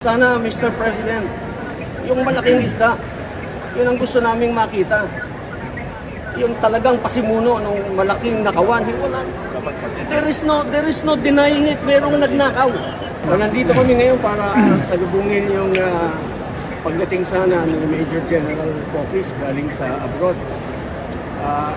Sana, Mr. President, yung malaking isda, yun ang gusto naming makita. Yung talagang pasimuno ng malaking nakawan. Wala. There is no denying it. Merong nagnakaw. So, nandito kami ngayon para salubungin yung pagdating sana ni Major General Pokis galing sa abroad.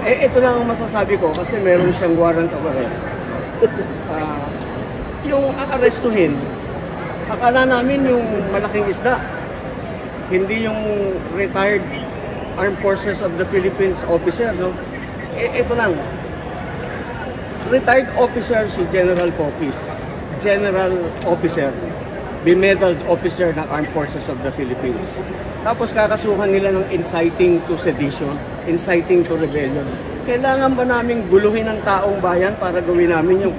Ito lang ang masasabi ko kasi meron siyang warrant of arrest. Yung aarestuhin, akala namin yung malaking isda, hindi yung retired Armed Forces of the Philippines officer, no? Ito lang. Retired officer si General Pokis. General officer. Bemedaled officer ng Armed Forces of the Philippines. Tapos kakasuhan nila ng inciting to sedition, inciting to rebellion. Kailangan ba namin guluhin ang taong bayan para gawin namin yung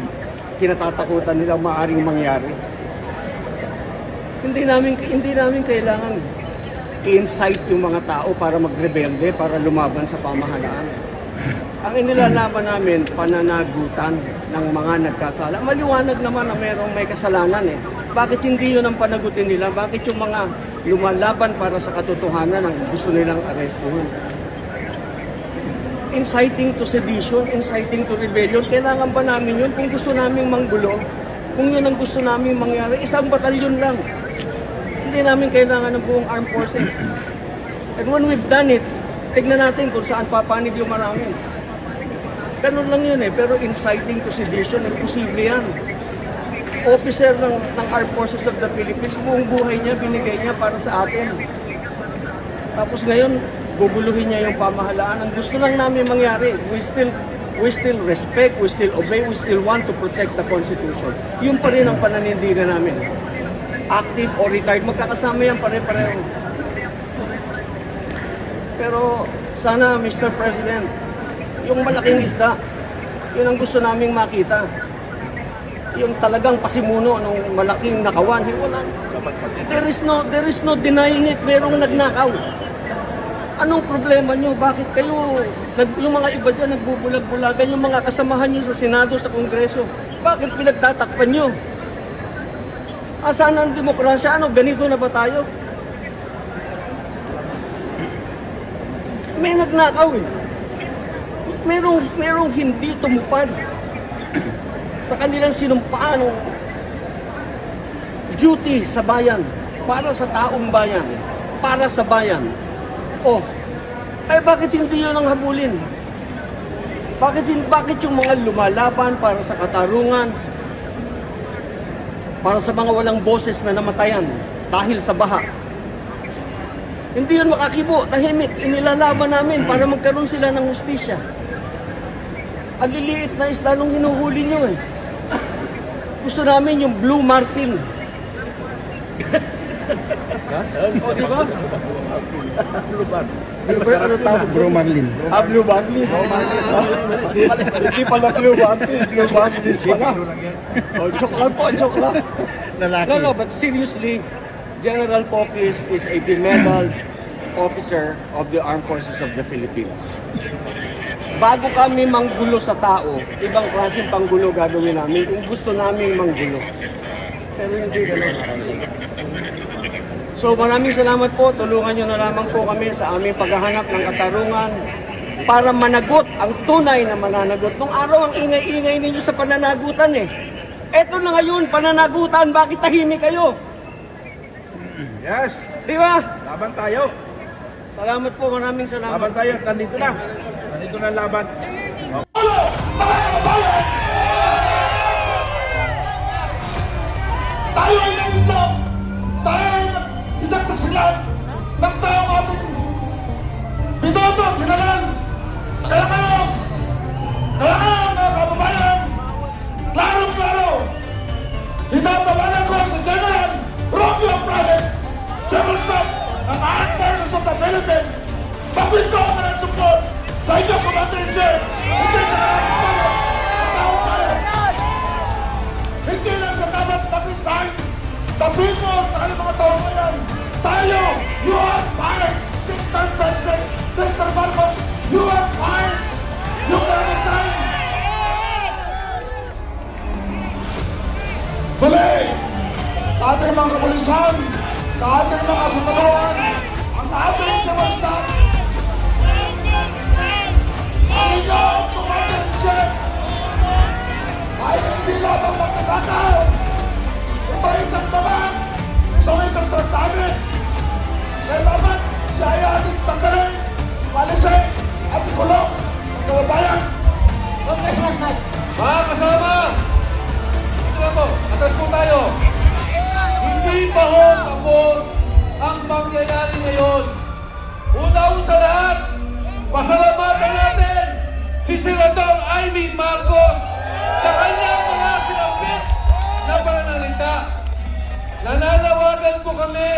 kinatatakutan nila maaaring mangyari? Hindi namin kailangan i-incite yung mga tao para magrebelde, para lumaban sa pamahalaan. Ang inilalaban namin, pananagutan ng mga nagkasala. Maliwanag naman na may kasalanan eh. Bakit hindi yun ang panagutin nila? Bakit yung mga lumalaban para sa katotohanan ang gusto nilang arestuhin? Inciting to sedition, inciting to rebellion, kailangan ba namin yun? Kung gusto namin manggulo, kung yun ang gusto namin mangyari, isang batalyon lang. Hindi namin kailangan ng buong armed forces. And when we've done it, tignan natin kung saan papanig yung marami. Ganun lang yun eh, pero inciting to sedition, imposible yan. Officer ng Armed Forces of the Philippines, buong buhay niya, binigay niya para sa atin. Tapos ngayon, guguluhin niya yung pamahalaan. Ang gusto lang namin mangyari, we still respect, we still obey, we still want to protect the Constitution. Yun pa rin ang pananindigan namin. Active or retired, magkakasama yan pare-pareho. Pero sana, Mr. President, yung malaking isda, yun ang gusto naming makita. Yung talagang pasimuno ng malaking nakawan. Wala. There is no denying it. Merong nagnakaw. Anong problema nyo? Bakit kayo, yung mga iba dyan nagbubulag-bulagan, yung mga kasamahan nyo sa Senado, sa Kongreso, bakit pinagtatakpan nyo? Saan ang demokrasya? Ganito na ba tayo? May nagnakaw eh. Merong hindi tumupad sa kanilang sinumpaan ng duty sa bayan, para sa taong bayan, para sa bayan. Bakit hindi yun ang habulin? Bakit yung mga lumalaban para sa katarungan, para sa mga walang boses na namatayan dahil sa baha? Hindi yun makakibo, tahimik, inilalaban namin para magkaroon sila ng hustisya. Ang liliit na isda nung hinuhuli nyo eh. Gusto namin yung Blue Martin. Di ba? Blue Marlin. Ano tawag? Blue Marlin. Blue Marlin. Hindi pala Blue Martin. Blue Marlin pala. Joke lang po, joke lang. No, but seriously, General Pokis is a bemedaled officer of the Armed Forces of the Philippines. Bago kami manggulo sa tao, ibang klaseng panggulo gagawin namin kung gusto namin manggulo. Pero hindi gano'n. So maraming salamat po. Tulungan nyo na lamang po kami sa aming paghahanap ng katarungan para managot ang tunay na mananagot. Nung araw ang ingay-ingay ninyo sa pananagutan eh. Eto na ngayon, pananagutan. Bakit tahimik kayo? Yes. Di ba? Laban tayo. Salamat po. Maraming salamat. Laban tayo. Nandito na. Nandito na laban. Tayo ay nangitlog! Tayo ay inagtasilan ng taong ating binoto, ginalan! Kaya ngayon, mga kababayan, klaro-klaro, itatawanan ko sa General Romeo Private, General Staff ng Armed Forces of the Philippines, mag-withdraw ka ng support sa inyong Commander-in-Chief, hindi sa karaming sama sa taong bayan. Hindi lang siya dapat mag-resign. Tabihin mo sa kanyang mga taong bayan. Tayo, you are fired, Mr. President, Mr. Marcos, you are fired. You can resign. Muli, sa ating mga kapulisan, sa ating mga sundaloan, ang ating General Staff, ang inyong Commander-in-Chief ay hindi lamang magtatakaw. Ito ay isang damang, ito ay isang tratame. Kaya dapat siya ay ating tanggalin, alisin, at ikulong ang kababayan. Mga kasama, ito po, atas po tayo. Hindi pa ho tapos ang mangyayari ngayon. Una ho sa lahat, pasalamatan natin si Senador Amy Marcos sa kanyang mga sinambit na pananalita. Nananawagan po kami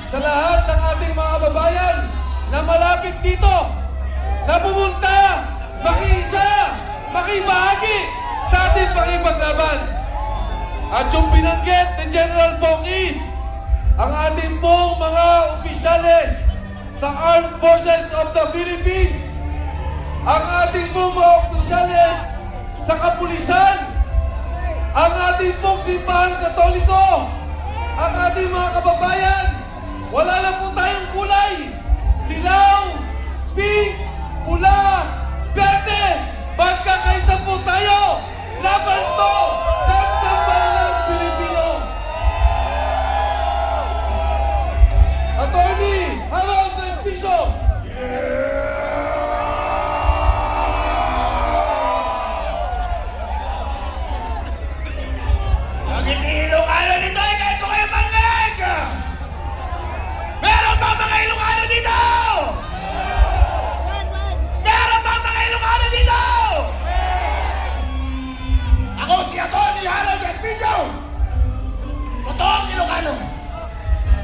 sa lahat ng ating mga kababayan na malapit dito, na pumunta, makiisa, makibahagi sa ating pakipaglaban. At yung binanggit ni General Bongis, ang ating pong mga opisyales sa Armed Forces of the Philippines, ang ating pong mga opisyales sa kapulisan, ang ating pong simbahan katoliko, ang ating mga kababayan, wala lang po tayong kulay, dilaw, pink, pula, berde, magkakaisa po tayo, laban to ng sambayanang Pilipino. Attorney Harold Respicio. Ang Ilocano dito ay kahit ko kayo mangeg! Meron ba mga Ilocano dito? Meron ba mga Ilocano dito? Ako si Atty. Harold Respicio. Totoong Ilocano.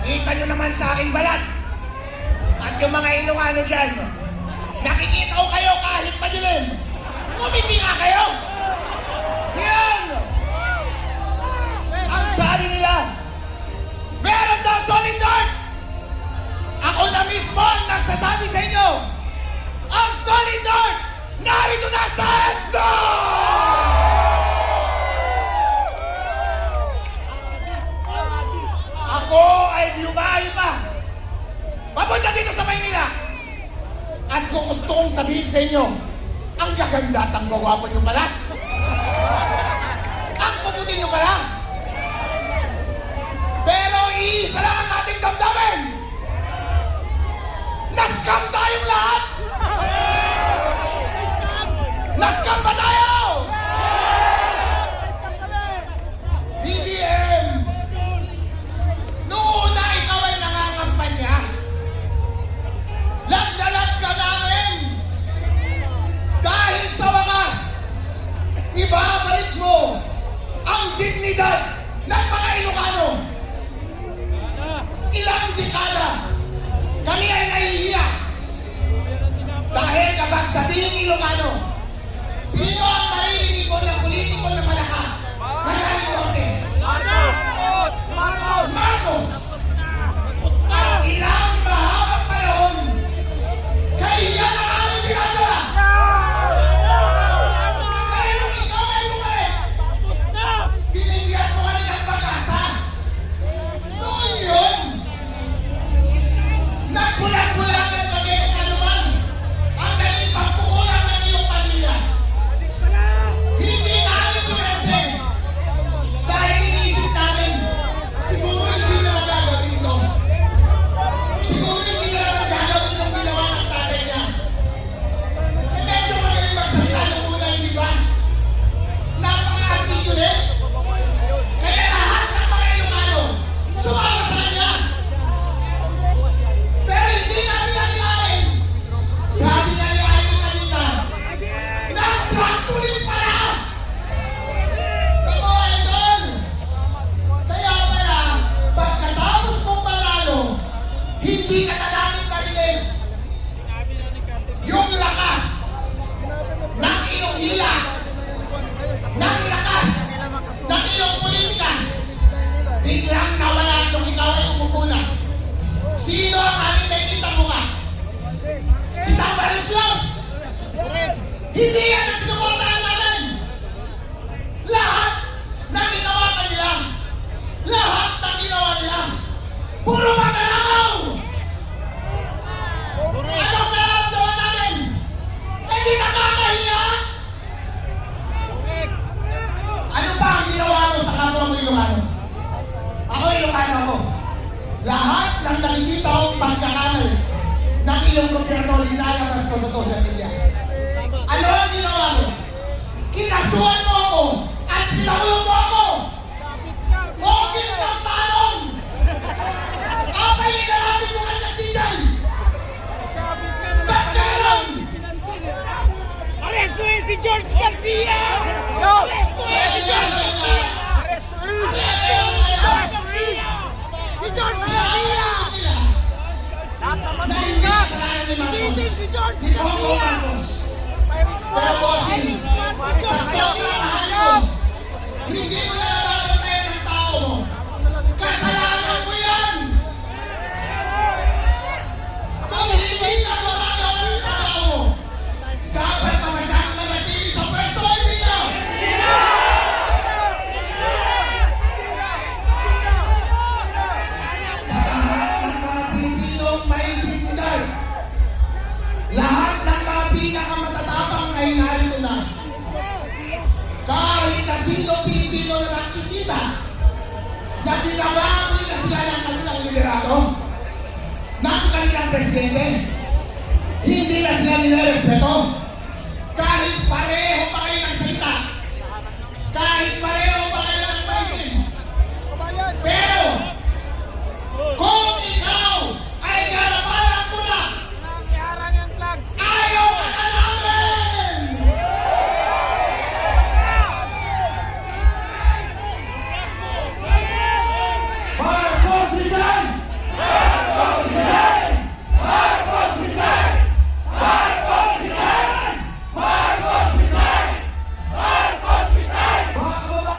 Kita nyo naman sa aking balat. At yung mga Ilocano dyan, nakikita ko kayo kahit madilim. Ngumiti nga kayo. Yan! Ang sabi nila, meron daw solid north. Ako na mismo ang nagsasabi sa inyo, ang solid north, narito na sa EDSA! Ako ay biyumali pa. Papunta dito sa Maynila. At kung gusto kong sabihin sa inyo, ang gaganda at ang gwapo nyo pala. Ang pabuti nyo pala. Pero iisa lang ang ating damdamin. Naskam tayong lahat. Naskam ba tayo? BBM, noong una ikaw ay nangangampanya, lag ka namin. Dahil sa wakas, ibabalik mo ang dignidad ng mga Ilocano. Ilang dekada, kami ay nahihiya. Dahil kapag sabihing Ilocano, sino ang maririnig ko ng politiko na malakas? Maraming konti. Marcos! Ang ilang mahabang panahon, kahiya na aming ginagawa! Kaya nung ikaw ay bumalik, binigyan ko kami ng pag-asa. Noon yun, nagbulag-bulagan kami kung ano man ang naging pagkukulang ng iyong pamilya. Hindi namin pinansin dahil iniisip namin, siguro hindi na magagawin ito. Siguro hindi na magagawin yung ginawa ng tatay niya. Eh, medyo magaling magsalita ng muna, hindi ba? Napaka-articulate. Kaya lahat ng mga Ilocano sumama sa kanya. Pero hindi natin nalilain. Sabi nga ni Ayon kanina, nag-transulit pala! Totoo, Idol! Kaya pala, pagkatapos mong manalo, hindi ka na namin narinig yung lakas ng iyong hila, ng lakas ng iyong politika. Biglang nawala nung ikaw ay umupo na. Sino ang aming nakikita mo ka? Si Tambaros Laos! Hindi yan ang sinuportahan natin! Lahat ng ginawa kanila, lahat ng ginawa nila, puro lahat ng nakikita kong pagkakamali ng iyong gobyerno, linalabas ko sa social media. Ano ang ginawa mo? Kinasuhan mo ako at pinakulong mo ako! Okay ng tanong! Kapayin na natin mo kanyang DJ! Ba't kailan? Arrestuin si George Garcia! Arrestuin si George Garcia! Arrestuin si George Garcia! Si George Garcia! Na hindi kasalanan ni Marcos. Si George Si Bongo Garcia! Marcos. Pero bossing, sa sobrang mahal mo, hindi mo na nababatayan ng tao mo. Kasalanan mo yan! Kung hindi ka gumagawa ng trabaho mo, dapat mamasang manatili sa pwesto, hindi na! Sa lahat ng mga Pilipinong may dignidad, lahat ng mga pinakamatatapang ay narito na. Kahit na sino Pilipino na nakikita na binabawi na sila ng kanilang liderato, ng kanilang presidente, hindi na sila nilarespeto. Kahit pareho pa kayo ng salita, kahit